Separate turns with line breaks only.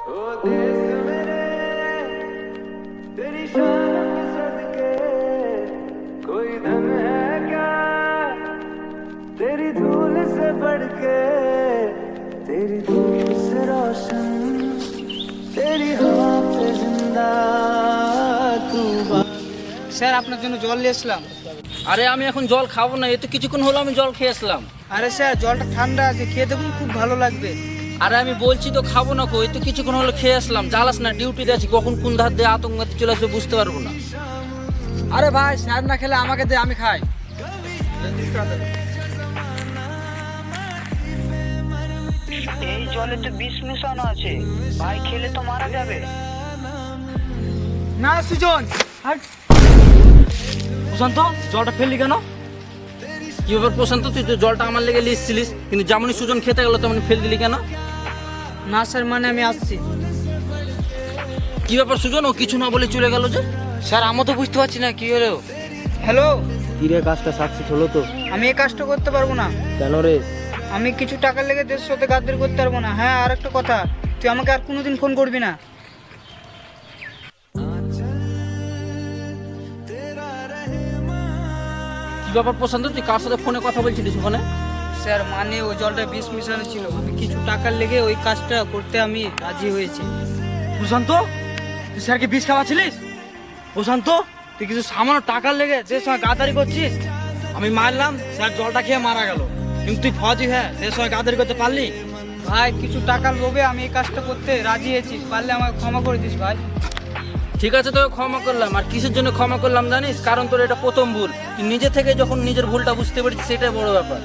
ओ देश मेरे तेरी शान के सदके कोई धन है क्या तेरी धूल से बढ़ के तेरी धूल से रोशन तेरी हवा पे जिंदा तू
স্যার আপনার জন্য জল নিয়ে আসলাম।
আরে আমি এখন জল খাবো না, এই তো কিছুক্ষণ হলো আমি জল খেয়ে আসলাম।
আরে স্যার জলটা ঠান্ডা আছে, খেয়ে দেখুন খুব ভালো লাগবে।
আরে আমি বলছি তো খাবো না, এই তো কিছুক্ষণ হলো খেয়ে আসলাম। জ্বালাস না, ডিউটিতে আছি, কখন কোন ধার দিয়ে আতঙ্ক চলে আসবে বুঝতে পারবো না।
আরে ভাই স্যার না খেলে আমাকে দে, আমি খাই।
এই জলে তো বিষ মিশানো আছে ভাই, খেলে তো মারা যাবে।
না সুজন,
প্রশান্ত জলটা ফেললি কেন? কি ব্যাপার প্রশান্ত, তুই তো জলটা আমার লেগে লিখছিলিস, কিন্তু যেমনই সুজন খেতে গেল তেমনি ফেল দিলি কেন?
না স্যার মানে আমি আসছি।
কি ব্যাপার সুজন, ও কিছু না বলে চলে গেল যে?
স্যার আমি তো বুঝতে পারছি না কি হলো। হ্যালো,
কিরে কাজটা সাকসেস হলো তো?
আমি এই কাজটা করতে পারবো না।
কেন রে?
আমি কিছু টাকার লেগে দেশের সাথে গাদ্দারি করতে পারবো না। হ্যাঁ আর একটা কথা, তুই আমাকে আর কোনোদিন ফোন করবি না।
কি ব্যাপার প্রশান্ত, তুই কার সাথে ফোনে কথা বলছিলিস ওখানে?
স্যার মানে ওই জলটা বিষ মিশানো ছিল, আমি কিছু টাকার লেগে ওই কাজটা করতে আমি রাজি হয়েছি।
প্রশান্ত, তুই স্যারকে বিষ খাওয়াছিলিস? প্রশান্ত, তুই কিছু সামান্য টাকার লেগে যে সময় গাদারি করছিস, আমি মারলাম, স্যার জলটা খেয়ে মারা গেল, কিন্তু তুই ফৌজি হ্যাঁ যে সময় গাদারি করতে পারলি?
ভাই কিছু টাকার লোভে আমি এই কাজটা করতে রাজি হয়েছি, পারলে আমাকে ক্ষমা করে দিস ভাই।
ঠিক আছে, তোকে ক্ষমা করলাম। আর কিসের জন্য ক্ষমা করলাম জানিস? কারণ তোর এটা প্রথম ভুল। তুই নিজে থেকে যখন নিজের ভুলটা বুঝতে পেরেছিস সেটাই বড় ব্যাপার।